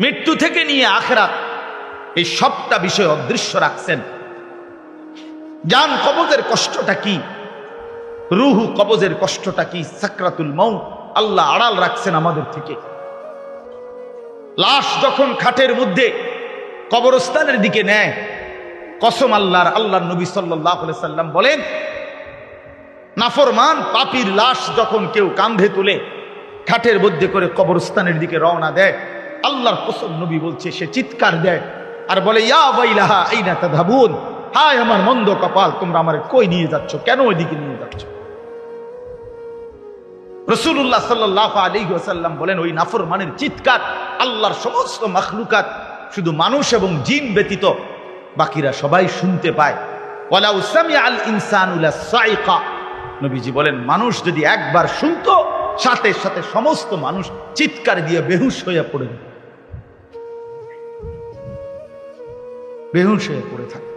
মৃত্যু থেকে নিয়ে আখিরাত, এই সবটা বিষয় অদৃশ্য রাখছেন। জান কবজের কষ্টটা কি, রুহু কবজের কষ্টটা কি, সাকরাতুল মাউত আল্লাহ আড়াল রাখছেন আমাদের থেকে। লাশ যখন খাটের মধ্যে কবরস্থানের দিকে নেয়, কসম আল্লাহর, আল্লাহর নবী সাল্লাল্লাহু আলাইহি সাল্লাম বলেন, নাফরমান পাপীর লাশ যখন কেউ কাঁধে তুলে খাটের মধ্যে করে কবরস্থানের দিকে রওনা দেয়, আল্লাহর কসম নবী বলছে, সে চিৎকার দেয় আর বলে, ইয়া ওয়াইলাহা আইনা তাযহাবুন, হায় আমার মন্দ কপাল, তোমরা আমারে কই নিয়ে যাচ্ছ, কেন ওইদিকে নিয়ে যাচ্ছ? রাসূলুল্লাহ সাল্লাল্লাহু আলাইহি ওয়াসাল্লাম বলেন, ওই নাফরমানের চিৎকার আল্লাহর সমস্ত মাখলুকাত, শুধু মানুষ এবং জিন ব্যতীত বাকিরা সবাই শুনতে পায়। ওয়ালাউ সামিআল ইনসানু লাসাইকা, নবীজি বলেন, মানুষ যদি একবার শুনতো, সাথে সাথে সমস্ত মানুষ চিৎকার দিয়ে বেহুশ হয়ে পড়ে যেত, বেহুশ হয়ে পড়ে থাকে।